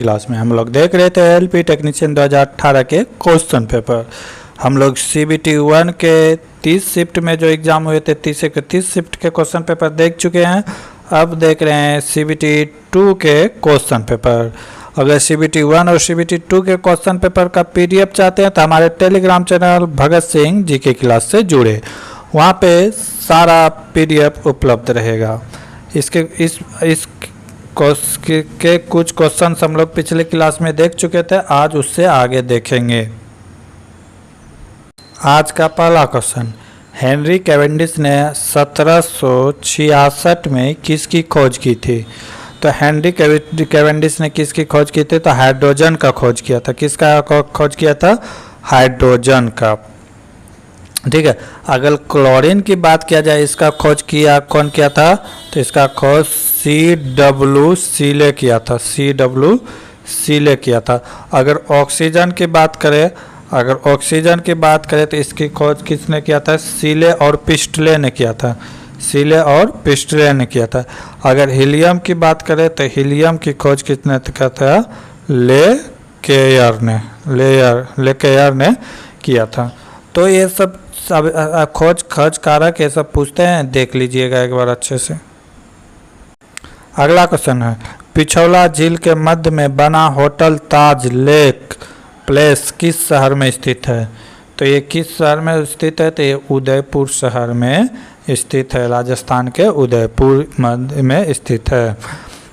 Class में हम लोग देख रहे थे एलपी टेक्नीशियन 2018 के क्वेश्चन पेपर। हम लोग सीबीटी 1 के 30 शिफ्ट में जो एग्ज़ाम हुए थे 30 के 30 शिफ्ट के क्वेश्चन पेपर देख चुके हैं। अब देख रहे हैं सीबीटी 2 के क्वेश्चन पेपर। अगर सीबीटी 1 और सीबीटी 2 के क्वेश्चन पेपर का पीडीएफ चाहते हैं तो हमारे Telegram channel Bhagat Singh GK class से जुड़े, वहाँ पे सारा पीडीएफ उपलब्ध रहेगा। इसके के कुछ क्वेश्चन हम लोग पिछले क्लास में देख चुके थे, आज उससे आगे देखेंगे। आज का पहला क्वेश्चन, हेनरी कैवेंडिश ने 1766 में किसकी खोज की थी? तो हेनरी कैवेंडिश ने किसकी खोज की थी? तो हाइड्रोजन का खोज किया था। किसका खोज किया था? हाइड्रोजन का। ठीक है। अगर क्लोरीन की बात किया जाए, इसका खोज किया कौन किया था? तो इसका खोज C.W. सीले किया था। C.W. सीले किया था। अगर ऑक्सीजन की बात करें तो इसकी खोज किसने किया था? सीले और पिस्टले ने किया था। सीले और पिस्टले ने किया था। अगर हीलियम की बात करें तो हीलियम की खोज किसने किया था? ले केयर ने किया था। तो ये सब खोज कारक ये सब पूछते हैं, देख लीजिएगा एक बार अच्छे से। अगला क्वेश्चन है, पिछौला झील के मध्य में बना होटल ताज लेक प्लेस किस शहर में स्थित है? तो ये किस शहर में स्थित है? तो ये उदयपुर शहर में स्थित है। राजस्थान के उदयपुर मध्य में स्थित है।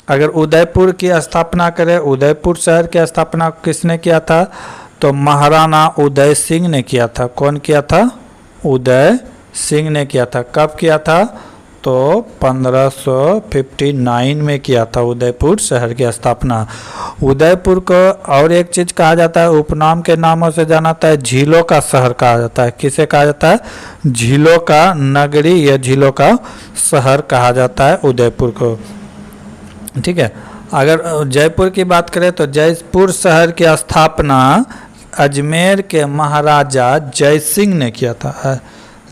अगर उदयपुर की स्थापना करें, उदयपुर शहर की स्थापना किसने किया था? तो महाराणा उदय सिंह ने किया था। कौन किया था? उदय सिंह ने किया था। कब किया था? तो 1559 में किया था उदयपुर शहर की स्थापना। उदयपुर को और एक चीज़ कहा जाता है, उपनाम के नामों से जाना जाता है। झीलों का शहर कहा जाता है। किसे कहा जाता है? झीलों का नगरी या झीलों का शहर कहा जाता है उदयपुर को। ठीक है। अगर जयपुर की बात करें तो जयपुर शहर की स्थापना अजमेर के महाराजा जय सिंह ने किया था।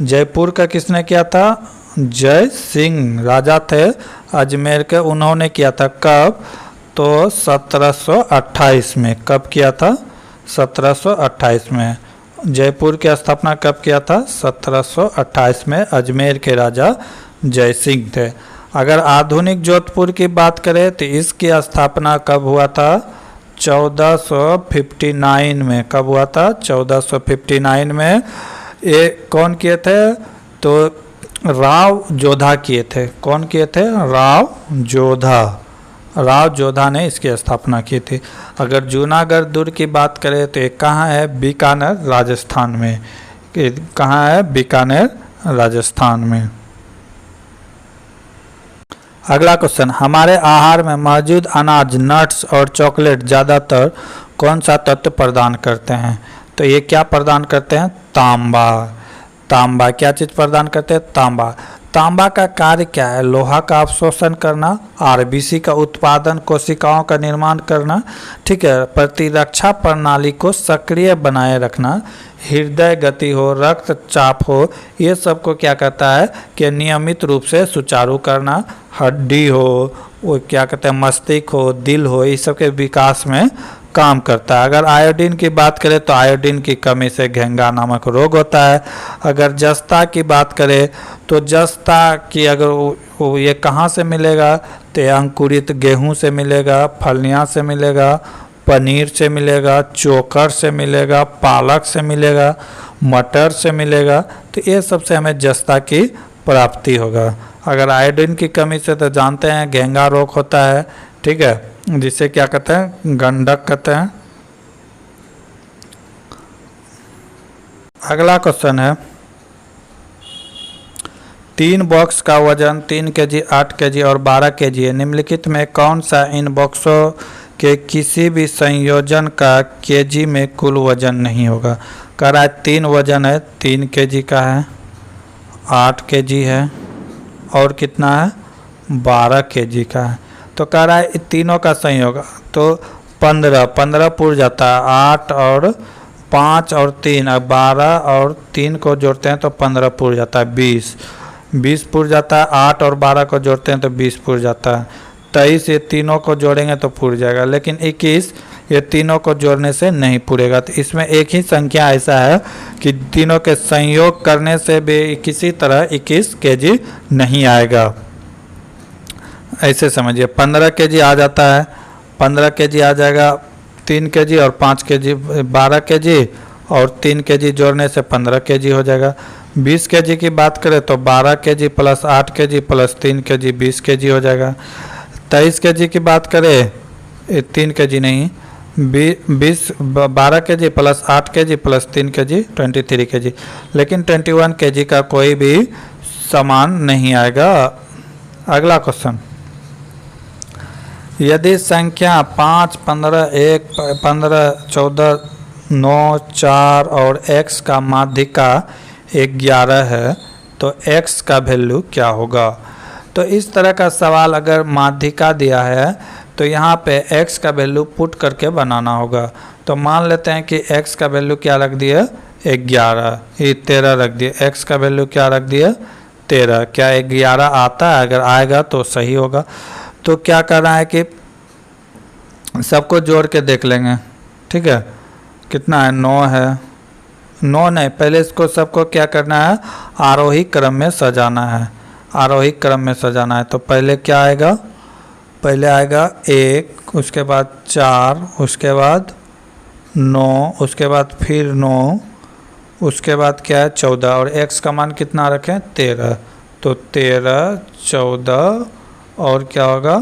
जयपुर का किसने किया था? जय सिंह राजा थे अजमेर के, उन्होंने किया था। कब? तो 1728 में। कब किया था? 1728 में। जयपुर की स्थापना कब किया था? 1728 में। अजमेर के राजा जय सिंह थे। अगर आधुनिक जोधपुर की बात करें तो इसकी स्थापना कब हुआ था? 1459 में। कब हुआ था? 1459 में। ये कौन किए थे? तो राव जोधा किए थे। कौन किए थे? राव जोधा ने इसकी स्थापना की थी। अगर जूनागढ़ दुर्ग की बात करें तो ये कहाँ है? बीकानेर राजस्थान में। कहाँ है? बीकानेर राजस्थान में। अगला क्वेश्चन, हमारे आहार में मौजूद अनाज, नट्स और चॉकलेट ज़्यादातर कौन सा तत्व प्रदान करते हैं? तो ये क्या प्रदान करते हैं? तांबा। क्या चीज़ प्रदान करते हैं? तांबा का कार्य क्या है? लोहा का अवशोषण करना, आरबीसी का उत्पादन, कोशिकाओं का निर्माण करना। ठीक है। प्रतिरक्षा प्रणाली को सक्रिय बनाए रखना, हृदय गति हो, रक्तचाप हो, ये सब को क्या करता है कि नियमित रूप से सुचारू करना। हड्डी हो, वो क्या कहते हैं, मस्तिष्क हो, दिल हो, इस सब के विकास में काम करता है। अगर आयोडीन की बात करें तो आयोडीन की कमी से घेंगा नामक रोग होता है। अगर जस्ता की बात करें तो जस्ता की अगर ये कहाँ से मिलेगा? तो अंकुरित गेहूं से मिलेगा, फलियां से मिलेगा, पनीर से मिलेगा, चोकर से मिलेगा, पालक से मिलेगा, मटर से मिलेगा। तो ये सबसे हमें जस्ता की प्राप्ति होगा। अगर आयोडीन की कमी से तो जानते हैं घेंगा रोग होता है। ठीक है। जिसे क्या कहते हैं? गंडक कहते हैं। अगला क्वेश्चन है, 3 बॉक्स का वजन 3 केजी, 8 केजी और 12 केजी है। निम्नलिखित में कौन सा इन बॉक्सों के किसी भी संयोजन का केजी में कुल वजन नहीं होगा? कह रहा है 3 वजन है, 3 केजी का है, 8 केजी है और कितना है? 12 केजी का है। तो कह रहा है तीनों का संयोग तो 15 पुर जाता है। 8 और 5 और 3, 12 और 3 को जोड़ते हैं तो 15 पुर जाता है। 20 पुर जाता है। 8 और 12 को जोड़ते हैं तो 20 पुर जाता है। 23 ये तीनों को जोड़ेंगे तो पूर जाएगा, लेकिन 21 ये तीनों को जोड़ने से नहीं पूरेगा। तो इसमें एक ही संख्या ऐसा है कि तीनों के संयोग करने से भी किसी तरह 21 kg नहीं आएगा। ऐसे समझिए 15 kg आ जाता है, 15 kg आ जाएगा, 3 kg और 5 kg 12 kg और 3 kg जोड़ने से 15 kg हो जाएगा। 20 kg की बात करें तो 12 kg plus 8 kg plus 3 kg 20 kg हो जाएगा। 23 kg की बात करें 3 kg नहीं 12 kg plus 8 kg plus 3 kg 23 kg, लेकिन 21 kg का कोई भी समान नहीं आएगा। अगला क्वेश्चन, यदि संख्या 5, 15, 1, 15, 14, 9, 4 और x का माध्यिका 11 है तो x का वैल्यू क्या होगा। तो इस तरह का सवाल अगर माध्यिका दिया है तो यहाँ पे x का वैल्यू पुट करके बनाना होगा। तो मान लेते हैं कि x का वैल्यू क्या रख दिया 11, ये 13 रख दिए, x का वैल्यू क्या रख दिया 13। क्या 11 आता है? अगर आएगा तो सही होगा। तो क्या करना है कि सबको जोड़ के देख लेंगे, ठीक है। कितना है 9 है, 9 नहीं, पहले इसको सबको क्या करना है आरोही क्रम में सजाना है, आरोही क्रम में सजाना है। तो पहले क्या आएगा, पहले आएगा 1, उसके बाद 4, उसके बाद 9, उसके बाद फिर 9, उसके बाद क्या है 14 और x का मान कितना रखें 13। तो 13, 14 और क्या होगा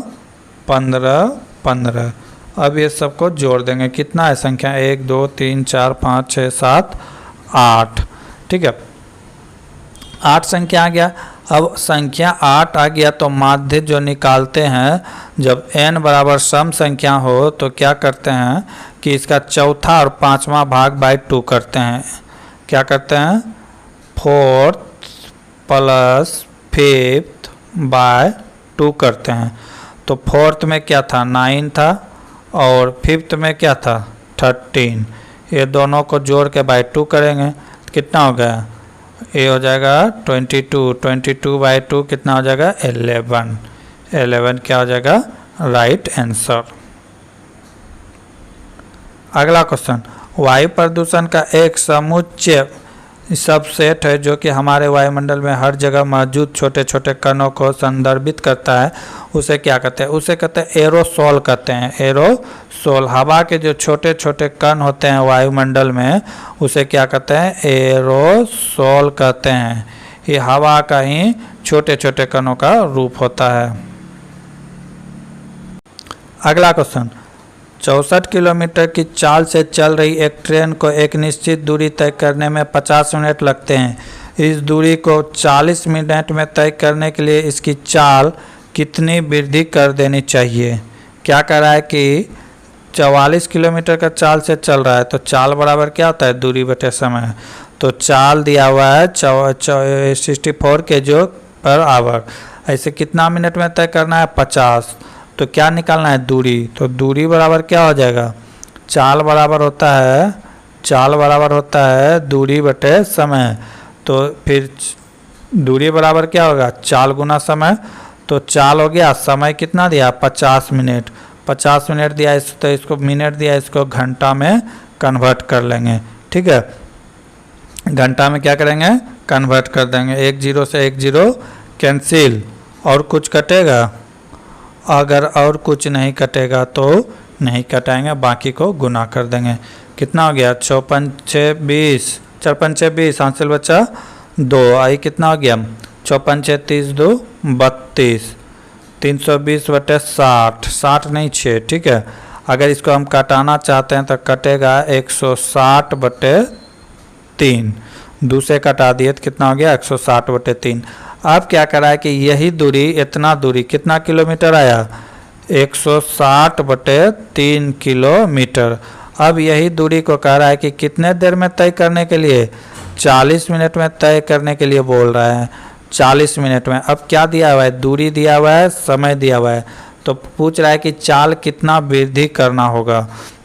15, 15। अब ये सबको जोड़ देंगे, कितना है संख्या 1, 2, 3, 4, 5, 6, 7, 8, ठीक है। 8 संख्या आ गया। अब संख्या 8 आ गया तो माध्य जो निकालते हैं, जब n बराबर सम संख्या हो तो क्या करते हैं कि इसका चौथा और पांचवा भाग बाई 2 करते हैं। क्या करते हैं 4th प्लस 5th बाय 2 करते हैं। तो 4th में क्या था 9 था और 5th में क्या था 13। ये दोनों को जोड़ के बाई 2 करेंगे, कितना हो गया ये हो जाएगा 22, 22 बाई 2 कितना हो जाएगा 11, 11 क्या हो जाएगा राइट आंसर। अगला क्वेश्चन, वायु प्रदूषण का एक समुच्चय सबसेट है जो कि हमारे वायुमंडल में हर जगह मौजूद छोटे छोटे कणों को संदर्भित करता है, उसे क्या कहते हैं? उसे कहते हैं एरोसोल कहते हैं। एरोसोल, हवा के जो छोटे छोटे कण होते हैं वायुमंडल में उसे क्या कहते हैं एरोसोल कहते हैं। ये हवा का ही छोटे छोटे कणों का रूप होता है। अगला क्वेश्चन, 64 किलोमीटर की चाल से चल रही एक ट्रेन को एक निश्चित दूरी तय करने में 50 मिनट लगते हैं। इस दूरी को 40 मिनट में तय करने के लिए इसकी चाल कितनी वृद्धि कर देनी चाहिए? क्या कह रहा है कि 44 किलोमीटर का चाल से चल रहा है तो चाल बराबर क्या होता है दूरी बटे समय। तो चाल दिया हुआ है 64 kg पर आवर, ऐसे कितना मिनट में तय करना है 50। तो क्या निकालना है दूरी, तो दूरी बराबर क्या हो जाएगा चाल बराबर होता है दूरी बटे समय। तो फिर दूरी बराबर क्या होगा चाल गुना समय। तो चाल हो गया, समय कितना दिया 50 मिनट, 50 मिनट दिया इस तो इसको मिनट दिया, इसको घंटा में कन्वर्ट कर लेंगे, ठीक है। घंटा में क्या करेंगे कन्वर्ट कर देंगे, 1 0 से 1 0 कैंसिल, और कुछ कटेगा? अगर और कुछ नहीं कटेगा तो नहीं कटाएंगे, बाकी को गुना कर देंगे। कितना हो गया 4 5 6 20, 4 5 6 20, हासिल बच्चा 2, आई कितना हो गया 4 5 6 30 2 32, 320 बटे 60, 60 नहीं 6, ठीक है। अगर इसको हम काटाना चाहते हैं तो कटेगा 160 बटे 3, 2 से कटा दिए तो कितना हो गया 160 बटे 3। अब क्या करा है कि यही दूरी, इतना दूरी कितना किलोमीटर आया 160 बटे 3 किलोमीटर। अब यही दूरी को कह रहा है कि कितने देर में तय करने के लिए 40 मिनट में तय करने के लिए बोल रहा है, 40 मिनट में। अब क्या दिया हुआ है दूरी दिया हुआ है, समय दिया हुआ है, तो पूछ रहा है कि चाल कितना वृद्धि करना होगा।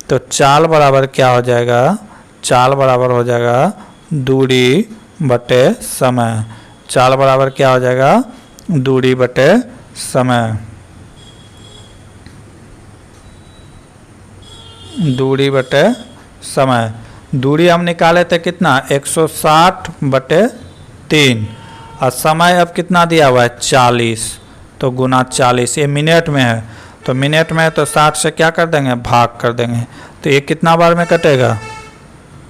तो चाल बराबर क्या हो जाएगा, चाल बराबर हो जाएगा दूरी बटे समय। चाल बराबर क्या हो जाएगा दूरी बटे समय। दूरी बटे समय। दूरी हम निकाले थे कितना 160 बटे 3 और समय अब कितना दिया हुआ है 40, तो गुना 40। ये मिनट में है तो मिनट में है तो 60 से क्या कर देंगे भाग कर देंगे, तो ये कितना बार में कटेगा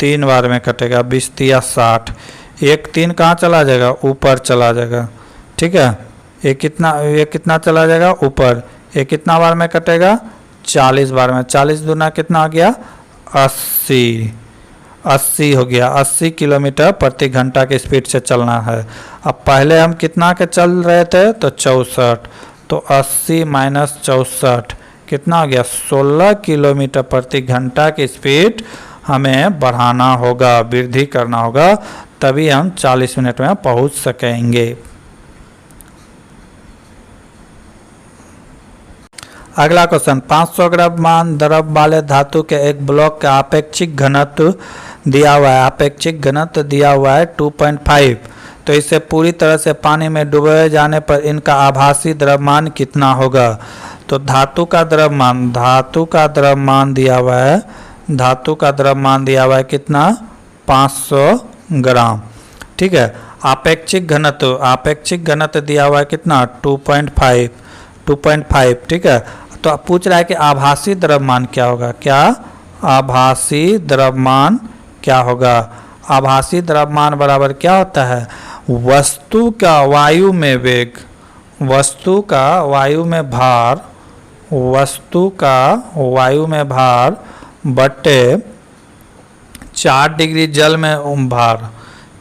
3 बार में कटेगा। 20 तिया 60, एक 3 कहाँ चला जाएगा ऊपर चला जाएगा, ठीक है। ये कितना चला जाएगा ऊपर, ये कितना बार में कटेगा 40 बार में। 40 दूना कितना हो गया 80 हो गया। 80 किलोमीटर प्रति घंटा की स्पीड से चलना है। अब पहले हम कितना के चल रहे थे तो 64, तो 80 माइनस 64 कितना हो गया 16 किलोमीटर प्रति घंटा की स्पीड हमें बढ़ाना होगा, वृद्धि करना होगा, तभी हम 40 मिनट में पहुंच सकेंगे। अगला क्वेश्चन 500 द्रव्यमान द्रव वाले धातु के एक ब्लॉक का आपेक्षिक घनत्व दिया हुआ है। आपेक्षिक घनत्व दिया हुआ है 2.5, तो इसे पूरी तरह से पानी में डुबोए जाने पर इनका आभासी द्रव्यमान कितना होगा। तो धातु का द्रव्यमान दिया हुआ है, धातु का द्रव्यमान दिया हुआ है कितना 500 ग्राम, ठीक है। आपेक्षिक घनत्व दिया हुआ है कितना 2.5, ठीक है। तो पूछ रहा है कि आभासी द्रव्यमान क्या होगा, क्या आभासी द्रव्यमान क्या होगा। आभासी द्रव्यमान बराबर क्या होता है वस्तु का वायु में वेग, वस्तु का वायु में भार बटे 4 डिग्री जल में भार,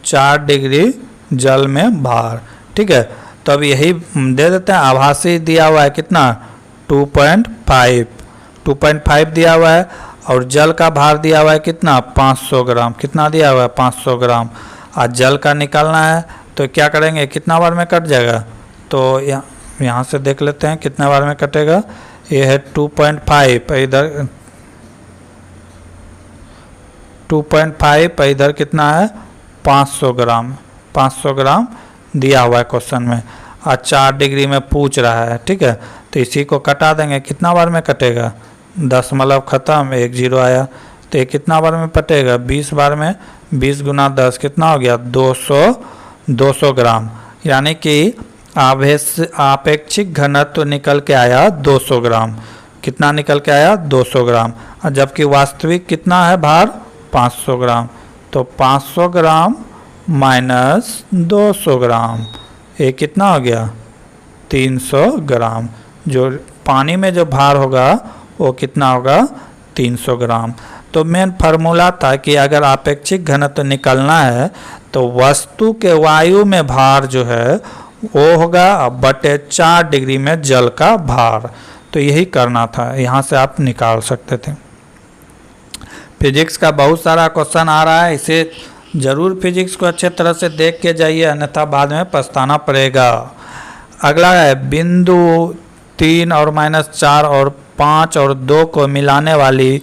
4 डिग्री जल में भार, ठीक है। तो अब यही दे देते हैं। आभासी दिया हुआ है कितना 2.5 दिया हुआ है और जल का भार दिया हुआ है कितना 500 ग्राम, कितना दिया हुआ है 500 ग्राम। आज जल का निकालना है तो क्या करेंगे कितना बार में कट जाएगा, तो यहाँ से देख लेते हैं कितना बार में कटेगा। ये है 2.5 इधर 2.5 इधर कितना है 500 ग्राम, 500 ग्राम दिया हुआ है क्वेश्चन में और 4 डिग्री में पूछ रहा है, ठीक है। तो इसी को कटा देंगे, कितना बार में कटेगा 10 मतलब ख़त्म, 1 0 आया, तो ये कितना बार में कटेगा 20 बार में। 20 गुना 10 कितना हो गया 200 ग्राम, यानी कि आपेक्षिक घनत्व निकल के आया 200 ग्राम। कितना निकल के आया 200 ग्राम, और जबकि वास्तविक कितना है भार 500 ग्राम। तो 500 ग्राम माइनस 200 ग्राम, ये कितना हो गया 300 ग्राम। जो पानी में जो भार होगा वो कितना होगा 300 ग्राम। तो मेन फार्मूला था कि अगर आपेक्षिक घनत्व निकलना है तो वस्तु के वायु में भार जो है वो होगा बटे 4 डिग्री में जल का भार। तो यही करना था, यहाँ से आप निकाल सकते थे। फिजिक्स का बहुत सारा क्वेश्चन आ रहा है, इसे जरूर फिजिक्स को अच्छे तरह से देख के जाइए, अन्यथा बाद में पछताना पड़ेगा। अगला है बिंदु 3 और -4 और 5 और 2 को मिलाने वाली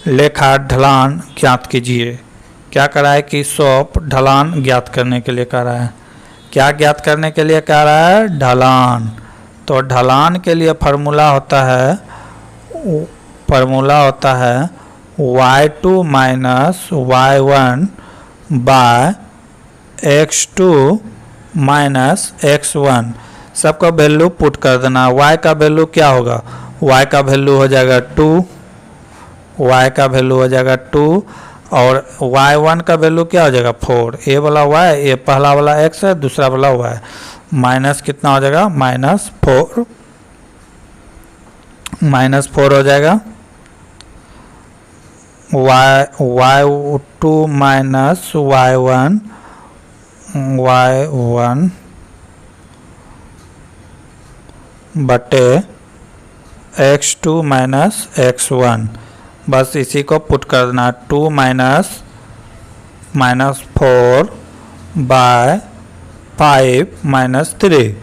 लेखा ढलान ज्ञात कीजिए। क्या करा है कि सॉप ढलान ज्ञात करने के लिए कह रहा है। क्या ज्ञात करने के लिए कह रहा है ढलान। तो ढलान के लिए फार्मूला होता है y2 minus y1 bye x2 minus x1। सबका वैल्यू पुट कर देना। y का वैल्यू क्या होगा, y का वैल्यू हो जाएगा 2 और y1 का वैल्यू क्या हो जाएगा 4। ये वाला y, ये पहला वाला x है, दूसरा वाला y, माइनस कितना हो जाएगा -4 हो जाएगा। y2 माइनस y1 बटे x2 माइनस x1, बस इसी को पुट कर देना। 2 माइनस 4 बाय 5 माइनस 3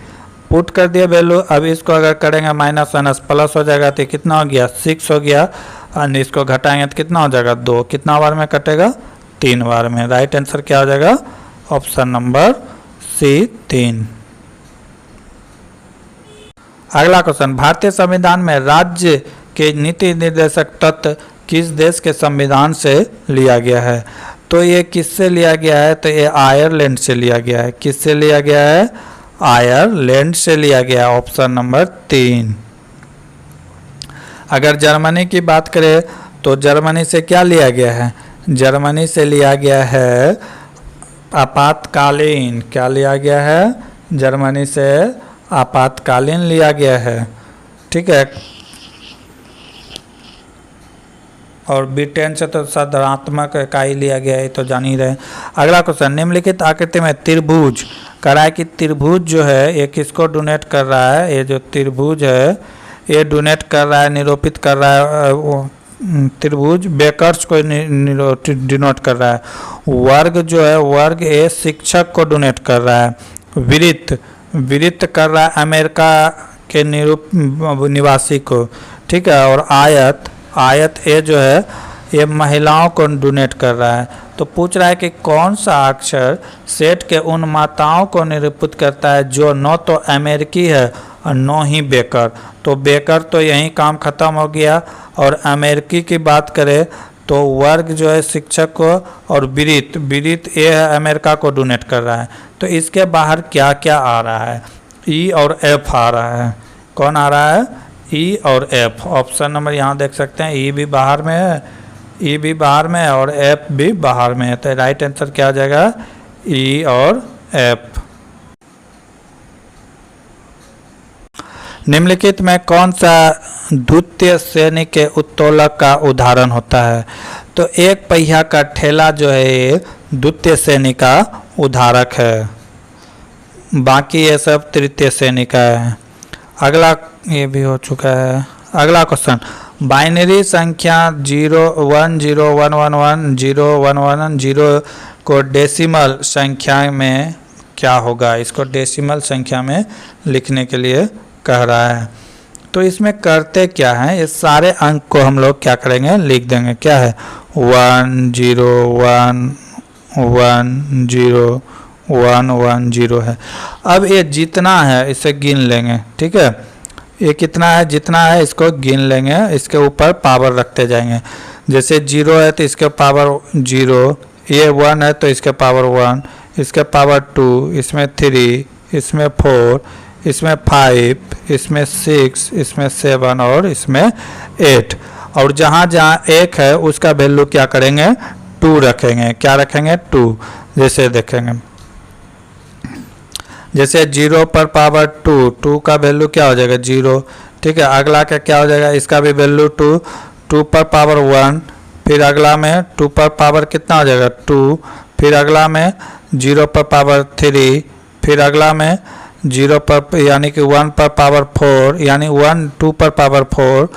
पुट कर दिया वैल्यू। अब इसको अगर करेंगे माइनस माइनस प्लस हो जाएगा तो कितना हो गया 6 हो गया, और इसको घटाएंगे तो कितना हो जाएगा 2। कितना बार में कटेगा 3 बार में। राइट आंसर क्या हो जाएगा ऑप्शन नंबर सी 3। अगला क्वेश्चन, भारतीय संविधान में राज्य के नीति निर्देशक तत्व किस देश के संविधान से लिया गया है? तो ये किससे लिया गया है? तो ये आयरलैंड से लिया गया है। किससे लिया गया है? आयरलैंड से लिया गया, ऑप्शन नंबर 3। अगर जर्मनी की बात करें तो जर्मनी से क्या लिया गया है? जर्मनी से लिया गया है आपातकालीन। क्या लिया गया है? जर्मनी से आपातकालीन लिया गया है, ठीक है। और ब्रिटेन से तो सकारात्मक इकाई लिया गया है, तो जान ही रहे। अगला क्वेश्चन, निम्नलिखित आकृति में त्रिभुज कह रहा है कि त्रिभुज जो है ये किसको डोनेट कर रहा है? ये जो त्रिभुज है ये डोनेट कर रहा है, निरूपित कर रहा है, वो त्रिभुज बेकर्स को डिनोट कर रहा है। वर्ग जो है, वर्ग ये शिक्षक को डोनेट कर रहा है। वृत्त, वृत्त कर रहा है अमेरिका के निवासी को, ठीक है। और आयत, आयत ये जो है ये महिलाओं को डोनेट कर रहा है। तो पूछ रहा है कि कौन सा अक्षर सेट के उन माताओं को निरूपित करता है जो न तो अमेरिकी है और न ही बेकर। तो बेकर तो यहीं काम खत्म हो गया। और अमेरिकी की बात करें तो वर्ग जो है शिक्षक को, और वृत्त, वृत्त ये है अमेरिका को डोनेट कर रहा है। तो इसके बाहर क्या क्या आ रहा है? ई और एफ आ रहा है। कौन आ रहा है? ई और एफ। ऑप्शन नंबर यहाँ देख सकते हैं, ई भी बाहर में है, ई भी बाहर में है और एफ भी बाहर में है। तो राइट आंसर क्या आ जाएगा? ई और एफ। निम्नलिखित में कौन सा द्वितीय श्रेणी के उत्तोलक का उदाहरण होता है? तो एक पहिया का ठेला जो है ये द्वितीय श्रेणी का उदाहरक है, बाकी ये सब तृतीय श्रेणी का है। अगला ये भी हो चुका है। अगला क्वेश्चन, बाइनरी संख्या 0 1 0 1 1 1 0 1 1 0 को डेसिमल संख्या में क्या होगा? इसको डेसिमल संख्या में लिखने के लिए कह रहा है। तो इसमें करते क्या है, ये सारे अंक को हम लोग क्या करेंगे? लिख देंगे। क्या है? 1 0 1 1 0 1 1 0 है। अब ये जितना है इसे गिन लेंगे, ठीक है। ये कितना है? जितना है इसको गिन लेंगे, इसके ऊपर पावर रखते जाएंगे। जैसे 0 है तो इसके पावर 0, ये 1 है तो इसके पावर 1, इसके पावर 2, इसमें 3, इसमें 4, इसमें 5, इसमें 6, इसमें 7 और इसमें 8। और जहाँ जहाँ 1 है उसका वैल्यू क्या करेंगे? 2 रखेंगे। क्या रखेंगे? 2। जैसे देखेंगे, जैसे 0 पर पावर 2, 2 का वैल्यू क्या हो जाएगा? 0, ठीक है। अगला का क्या हो जाएगा? इसका भी वैल्यू 2, 2 पर पावर 1, फिर अगला में 2 पर पावर कितना हो जाएगा? 2, फिर अगला में 0 पर पावर 3, फिर अगला में 0 पर यानी कि 1 पर पावर 4, यानी 1 2 पर पावर 4,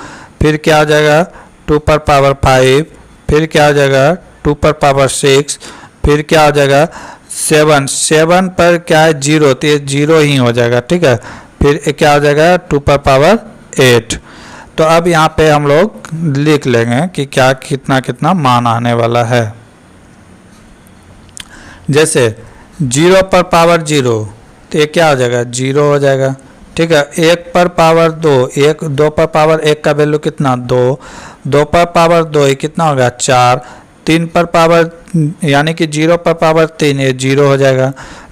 फिर क्या हो जाएगा? 2 पर पावर 5, फिर क्या हो जाएगा? 2 पर पावर 6, फिर क्या हो जाएगा? 7, 7 पर क्या है? 0, तो ये 0 ही हो जाएगा, ठीक है। फिर क्या हो जाएगा? 2 पर पावर 8। तो अब यहाँ पे हम लोग लिख लेंगे कि क्या कितना कितना मान आने वाला है। जैसे 0 पर पावर 0, तो ये क्या हो जाएगा? 0 हो जाएगा, ठीक है। 1 पर पावर 2, 2 पर पावर 1 का वैल्यू कितना? 2, 2 पर पावर 2 ये कितना होगा? 4, 3 पर पावर यानी कि 0 पर पावर 3 ये 0 हो जाएगा।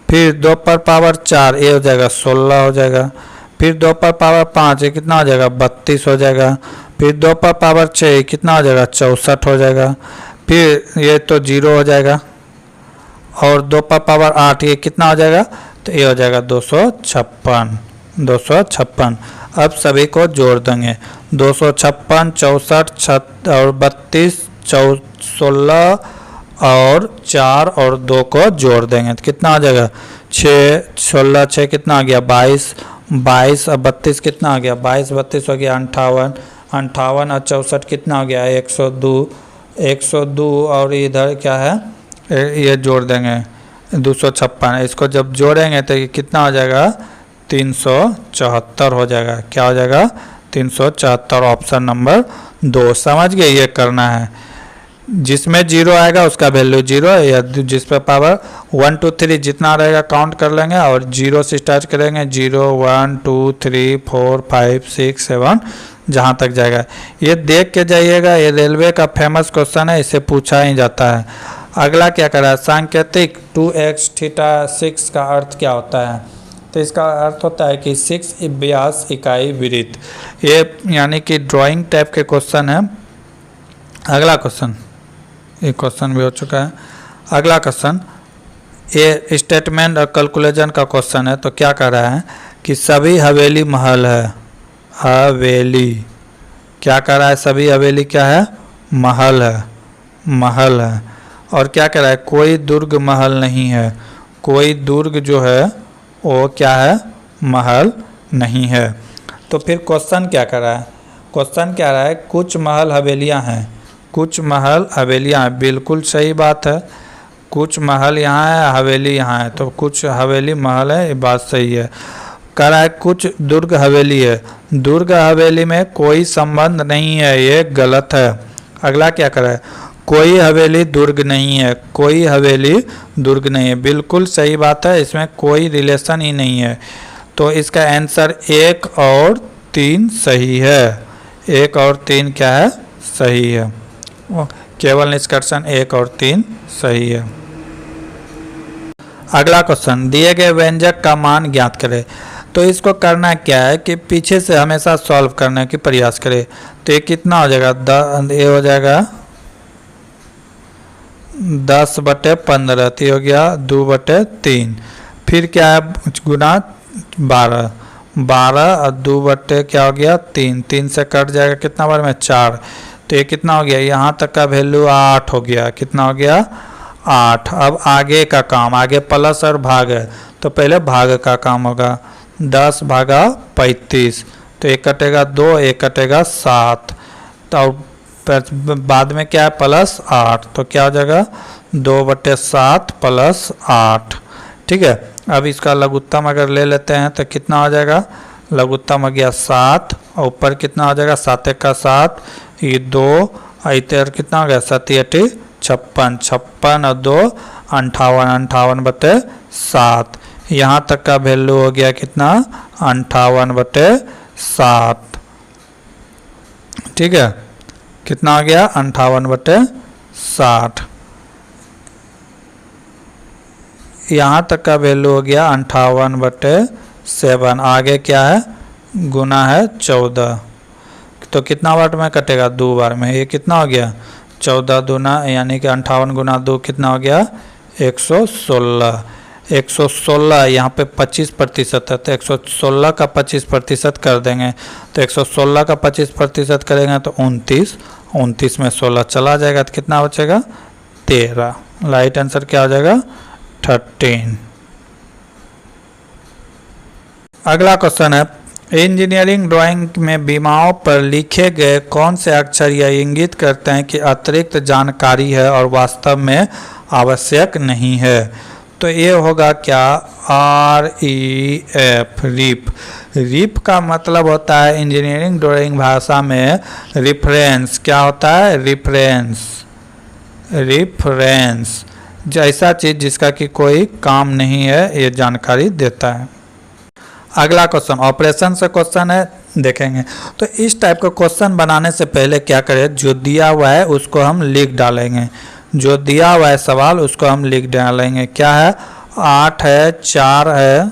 फिर 2 पर पावर 4 ये हो जाएगा 16 हो जाएगा। फिर 2 पर पावर 5 ये कितना हो जाएगा? 32 हो जाएगा। फिर 2 पर पावर 6 कितना हो जाएगा? 64 हो जाएगा। फिर ये तो 0 हो जाएगा। और 2 पर पावर 8 ये कितना हो जाएगा? तो ये हो जाएगा 256, 256। अब सभी को जोड़ देंगे, 256, 64 और 32, 16 और 4 और 2 को जोड़ देंगे तो कितना आ जाएगा? 6, 16, 6 कितना आ गया? 22, 22 और 32 कितना आ गया? 22, 32 हो गया 58, 58 और 64 कितना हो गया? 102, 102 और इधर क्या है? ये जोड़ देंगे 256। इसको जब जोड़ेंगे तो ये कितना हो जाएगा? 374 हो जाएगा। क्या हो जाएगा? 374, ऑप्शन नंबर 2। समझ गए? ये करना है, जिसमें 0 आएगा उसका वैल्यू 0 है, या जिस पर पावर 1 2 3 जितना रहेगा काउंट कर लेंगे और 0 से स्टार्ट करेंगे। 0 1 2 3 4 5 6 7 जहाँ तक जाएगा। ये देख के जाइएगा, ये रेलवे का फेमस क्वेश्चन है, इसे पूछा ही जाता है। अगला क्या कर रहा है, सांकेतिक 2x थीटा 6 का अर्थ क्या होता है? तो इसका अर्थ होता है कि 6 व्यास इकाई वृत्त। ये यानी कि ड्राइंग टाइप के क्वेश्चन है। अगला क्वेश्चन, ये क्वेश्चन भी हो चुका है। अगला क्वेश्चन ये स्टेटमेंट और कैलकुलेशन का क्वेश्चन है। तो क्या कर रहा है कि सभी हवेली महल है, हवेली क्या कर रहा है, सभी हवेली क्या है, महल है, महल है। और क्या कह रहा है, कोई दुर्ग महल नहीं है, कोई दुर्ग जो है वो क्या है, महल नहीं है। तो फिर क्वेश्चन क्या कर रहा है, क्वेश्चन क्या रहा है, कुछ महल हवेलियां हैं, कुछ महल हवेलियां हैं, बिल्कुल सही बात है। कुछ महल यहाँ है, हवेली यहाँ है, तो कुछ हवेली महल है, ये बात सही है। कह रहा है कुछ दुर्ग हवेली है, दुर्ग हवेली में कोई संबंध नहीं है, ये गलत है। अगला क्या कर रहा है, कोई हवेली दुर्ग नहीं है, कोई हवेली दुर्ग नहीं है, बिल्कुल सही बात है, इसमें कोई रिलेशन ही नहीं है। तो इसका आंसर 1 और 3 सही है, 1 और 3 क्या है, सही है। केवल निष्कर्षण 1 और 3 सही है। अगला क्वेश्चन, दिए गए व्यंजक का मान ज्ञात करें। तो इसको करना क्या है कि पीछे से हमेशा सॉल्व करने की प्रयास करें। तो ये कितना हो जाएगा, ये हो जाएगा 10/15, तो हो गया 2/3। फिर क्या है, गुना 12, 12 और 2 क्या हो गया 3, 3 से कट जाएगा कितना बार में 4। तो ये कितना हो गया, यहाँ तक का वैल्यू 8 हो गया, कितना हो गया 8। अब आगे का काम, आगे प्लस और भाग है, तो पहले भाग का काम होगा, 10/35, तो एक कटेगा 2, एक कटेगा 7, तो बाद में क्या है प्लस 8, तो क्या हो जाएगा 2/7 प्लस 8। ठीक है, अब इसका लघुत्तम अगर ले लेते हैं तो कितना हो जाएगा, लघुत्तम हो गया 7, और ऊपर कितना हो जाएगा 7 का 7, ये 2, इधर कितना हो गया 7 56, 56 और 2 58, 58/7। यहाँ तक का वैल्यू हो गया कितना 58/7। ठीक है, कितना हो गया 58/60। यहाँ तक का वैल्यू हो गया 58/7। आगे क्या है, गुना है 14, तो कितना बार में कटेगा 2 बार में, ये कितना हो गया 14 दूना यानी कि 58 गुना 2 कितना हो गया 116। 116 यहाँ पे 25% है, तो 116 का 25% कर देंगे, तो 116 का 25% करेंगे तो 29, 29 में 16 चला जाएगा, तो कितना बचेगा 13। राइट आंसर क्या हो जाएगा 13। अगला क्वेश्चन है, इंजीनियरिंग ड्राइंग में विमाओं पर लिखे गए कौन से अक्षर यह इंगित करते हैं कि अतिरिक्त जानकारी है और वास्तव में आवश्यक नहीं है। तो ये होगा क्या, REF, रिप। रिप का मतलब होता है इंजीनियरिंग ड्राइंग भाषा में रिफरेंस। क्या होता है, रिफरेंस, रिफरेंस, जैसा चीज़ जिसका कि कोई काम नहीं है, ये जानकारी देता है। अगला क्वेश्चन ऑपरेशन से क्वेश्चन है, देखेंगे। तो इस टाइप का क्वेश्चन बनाने से पहले क्या करें, जो दिया हुआ है उसको हम लिख डालेंगे, जो दिया हुआ है सवाल उसको हम लिख डालेंगे। क्या है, 8 है, 4 है,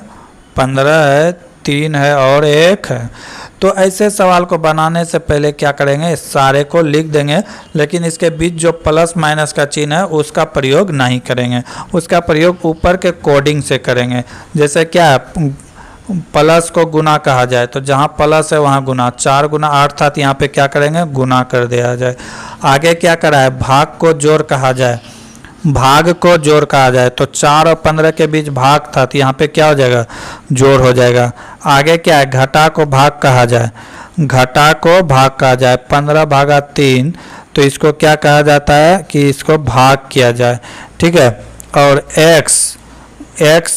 15 है, 3 है और 1 है। तो ऐसे सवाल को बनाने से पहले क्या करेंगे, सारे को लिख देंगे, लेकिन इसके बीच जो प्लस माइनस का चिन्ह है उसका प्रयोग नहीं करेंगे, उसका प्रयोग ऊपर के कोडिंग से करेंगे। जैसे क्या है, प्लस को गुना कहा जाए तो जहाँ प्लस है वहाँ गुना, 4 गुना 8 था, तो यहाँ पे क्या करेंगे गुना कर दिया जाए। आगे क्या करा है, भाग को जोड़ कहा जाए, भाग को जोड़ कहा जाए, तो 4 और 15 के बीच भाग था, तो यहाँ पे क्या हो जाएगा जोड़ हो जाएगा। आगे क्या है, घटा को भाग कहा जाए, घटा को भाग कहा जाए, 15/3, तो इसको क्या कहा जाता है कि इसको भाग किया जाए। ठीक है, और x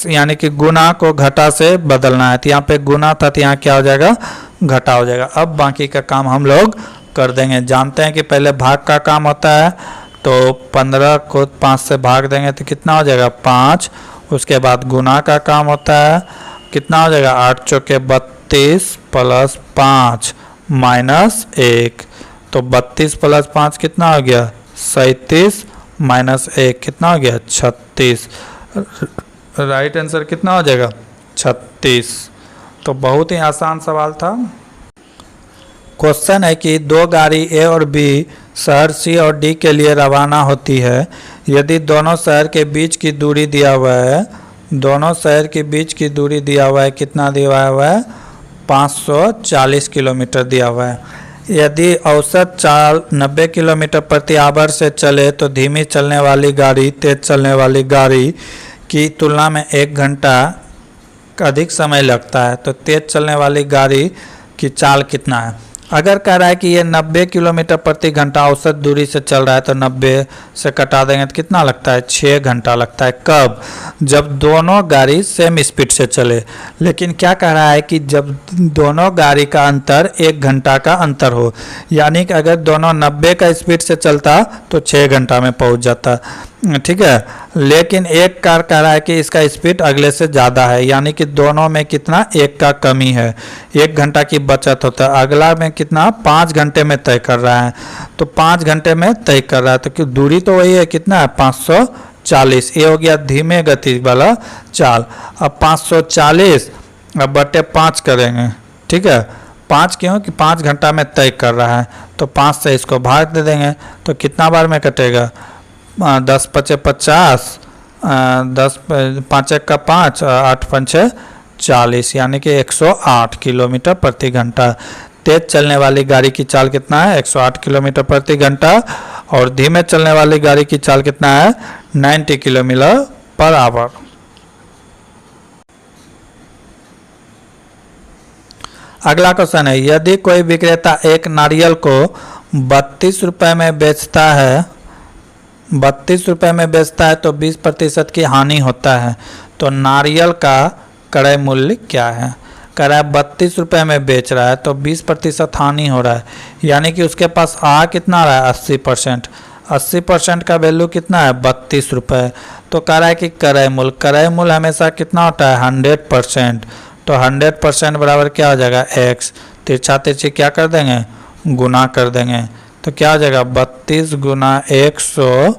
यानी कि गुना को घटा से बदलना है, तो यहाँ पे गुना था, तो यहाँ क्या हो जाएगा घटा हो जाएगा। अब बाकी का काम हम लोग कर देंगे। जानते हैं कि पहले भाग का काम होता है, तो 15 को 5 से भाग देंगे तो कितना हो जाएगा 5। उसके बाद गुना का काम होता है, कितना हो जाएगा 8 चौके 32 प्लस 5 -1। तो 32 + 5 कितना हो गया 37 -1 कितना हो गया 36। राइट आंसर कितना हो जाएगा 36। तो बहुत ही आसान सवाल था। क्वेश्चन है कि दो गाड़ी ए और बी शहर सी और डी के लिए रवाना होती है। यदि दोनों शहर के बीच की दूरी दिया हुआ है, दोनों शहर के बीच की दूरी दिया हुआ है, कितना दिया हुआ है 540 किलोमीटर दिया हुआ है। यदि औसत चाल 90 किलोमीटर प्रति आवर से चले तो धीमी चलने वाली गाड़ी तेज चलने वाली गाड़ी की तुलना में 1 घंटा अधिक समय लगता है। तो तेज चलने वाली गाड़ी की चाल कितना है। अगर कह रहा है कि ये 90 किलोमीटर प्रति घंटा औसत दूरी से चल रहा है तो 90 से कटा देंगे तो कितना लगता है 6 घंटा लगता है। कब, जब दोनों गाड़ी सेम स्पीड से चले। लेकिन क्या कह रहा है कि जब दोनों गाड़ी का अंतर 1 घंटा का अंतर हो, यानी कि अगर दोनों 90 का स्पीड से चलता तो 6 घंटा में पहुंच जाता, ठीक है। लेकिन एक कार कह रहा है कि इसका स्पीड अगले से ज़्यादा है, यानी कि दोनों में कितना 1 का कमी है, 1 घंटा की बचत होता है। अगला में कितना 5 घंटे में तय कर रहा है, तो 5 घंटे में तय कर रहा है। तो क्यों दूरी तो वही है, कितना है 540। ये हो गया धीमे गति वाला चाल। अब 540 अब बटे 5 करेंगे, ठीक है। 5 क्यों कि 5 घंटा में तय कर रहा है, तो 5 से इसको भाग दे देंगे तो कितना बार में कटेगा 10 × 5 = 50, 10 5 × 1 = 5, 8 × 5 = 40, यानी कि 108 किलोमीटर प्रति घंटा। तेज चलने वाली गाड़ी की चाल कितना है 108 किलोमीटर प्रति घंटा, और धीमे चलने वाली गाड़ी की चाल कितना है 90 किलोमीटर पर आवर। अगला क्वेश्चन है, यदि कोई विक्रेता एक नारियल को 32 रुपये में बेचता है, 32 रुपये में बेचता है तो 20% की हानि होता है। तो नारियल का क्रय मूल्य क्या है। कह रहा है 32 रुपये में बेच रहा है तो 20% हानि हो रहा है, यानी कि उसके पास आ कितना रहा है 80%। 80% का वैल्यू कितना है 32 रुपये। तो कह रहा है कि क्रय मूल्य हमेशा कितना होता है 100%। तो 100% बराबर क्या हो जाएगा x, तिरछा तिरछी क्या कर देंगे गुना कर देंगे, तो क्या हो जाएगा 32 × 100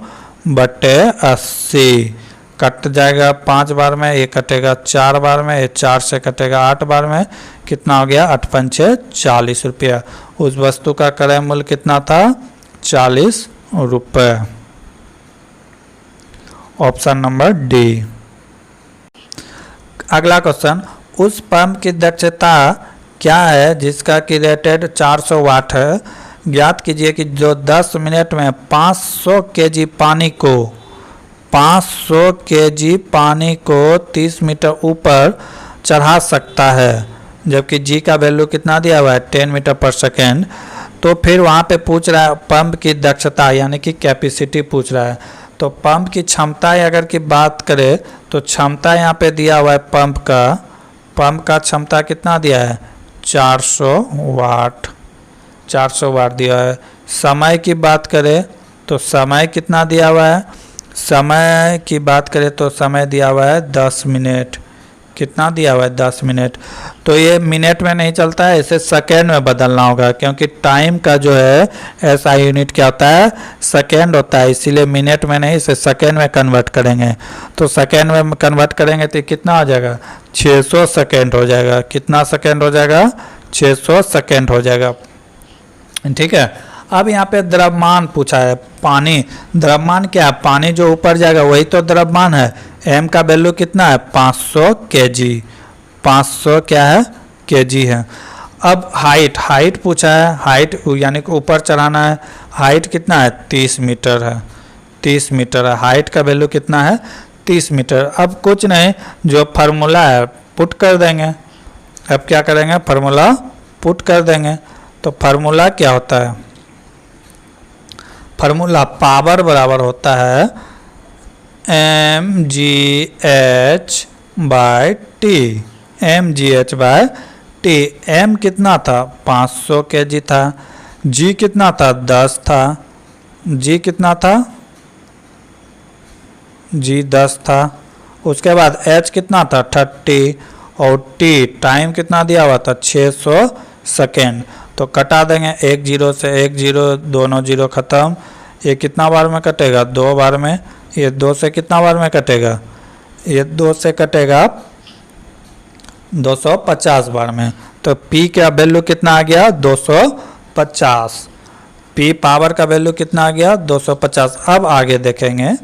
बटे 80। कट जाएगा 5 बार में, ये कटेगा 4 बार में, ये 4 से कटेगा 8 बार में, कितना हो गया 8 × 5 = 40 रुपया। उस वस्तु का क्रय मूल्य कितना था 40 रुपये। Option number D. अगला क्वेश्चन, उस पंप की दक्षता क्या है जिसका कि रेटेड 400 वाट है। ज्ञात कीजिए कि जो 10 मिनट में 500 केजी पानी को 30 मीटर ऊपर चढ़ा सकता है, जबकि जी का वैल्यू कितना दिया हुआ है 10 मीटर पर सेकेंड। तो फिर वहाँ पे पूछ रहा है पंप की दक्षता यानी कि कैपेसिटी पूछ रहा है। तो पंप की क्षमता अगर की बात करें तो क्षमता यहाँ पे दिया हुआ है पंप का क्षमता कितना दिया है 400 वाट, 400 वाट दिया है। समय की बात करें तो समय कितना दिया हुआ है, समय की बात करें तो समय दिया हुआ है 10 मिनट, कितना दिया हुआ है 10 मिनट। तो ये मिनट में नहीं चलता है, इसे सेकेंड में बदलना होगा, क्योंकि टाइम का जो है एसआई यूनिट क्या होता है सेकेंड होता है, इसीलिए मिनट में नहीं इसे सेकेंड में कन्वर्ट करेंगे। तो सेकेंड में कन्वर्ट करेंगे तो कितना हो जाएगा 600 सेकेंड हो जाएगा। कितना सेकेंड हो जाएगा 600 सेकेंड हो जाएगा, ठीक है। अब यहाँ पे द्रव्यमान पूछा है, पानी द्रव्यमान क्या है, पानी जो ऊपर जाएगा वही तो द्रव्यमान है। एम का वैल्यू कितना है 500 केजी, 500 क्या है केजी है। अब हाइट पूछा है, हाइट यानी कि ऊपर चढ़ाना है, हाइट कितना है 30 मीटर है, 30 मीटर है। हाइट का वैल्यू कितना है 30 मीटर। अब कुछ नहीं, जो फार्मूला है पुट कर देंगे। अब क्या करेंगे फार्मूला पुट कर देंगे। तो फार्मूला क्या होता है, फार्मूला पावर बराबर होता है mgh/t, mgh/t। m कितना था 500 केजी था, g कितना था 10 था, g कितना था g 10 था। उसके बाद h कितना था 30 और t टाइम कितना दिया हुआ था 600 सेकेंड। तो कटा देंगे, एक जीरो से एक जीरो, दोनों जीरो ख़त्म। ये कितना बार में कटेगा? 2 बार में। ये 2 से कितना बार में कटेगा? ये 2 से कटेगा 250 बार में। तो P का वैल्यू कितना आ गया? 250। P पावर का वैल्यू कितना आ गया? 250। अब आगे देखेंगे,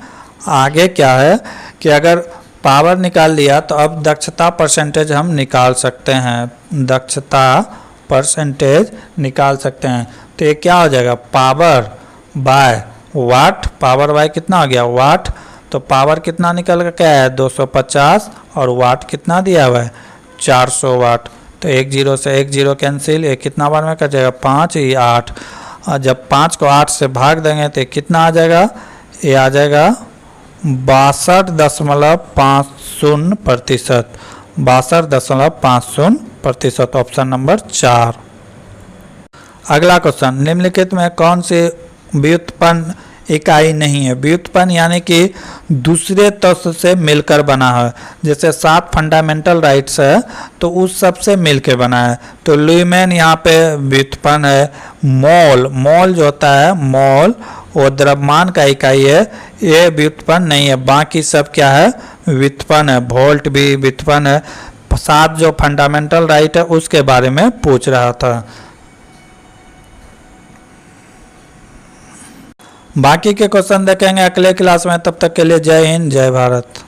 आगे क्या है कि अगर पावर निकाल लिया तो अब दक्षता परसेंटेज हम निकाल सकते हैं। दक्षता परसेंटेज निकाल सकते हैं। तो ये क्या हो जाएगा? पावर बाय वाट। पावर बाय कितना हो गया? वाट। तो पावर कितना निकल के आया है? 250। और वाट कितना दिया हुआ है? 400 वाट। तो एक जीरो से एक जीरो कैंसिल। ये कितना बार में कटेगा? 5, ये 8। और जब 5 को 8 से भाग देंगे तो कितना आ जाएगा? ये आ जाएगा 62.50%। 62.50%। Option number 4। अगला क्वेश्चन, निम्नलिखित में कौन सी व्युत्पन्न इकाई नहीं है? व्युत्पन्न यानी कि दूसरे तत्व से मिलकर बना है। जैसे 7 फंडामेंटल राइट्स है तो उस सब से मिलकर बना है। तो ल्यूमेन यहाँ पे व्युत्पन्न है। मोल, मोल जो होता है, मोल वो द्रव्यमान का इकाई है, ये व्युत्पन्न नहीं है। बाकी सब क्या है? व्युत्पन्न है। वोल्ट भी व्युत्पन्न है। 7 जो फंडामेंटल राइट है उसके बारे में पूछ रहा था। बाकी के क्वेश्चन देखेंगे अगले क्लास में। तब तक के लिए जय हिंद, जय भारत।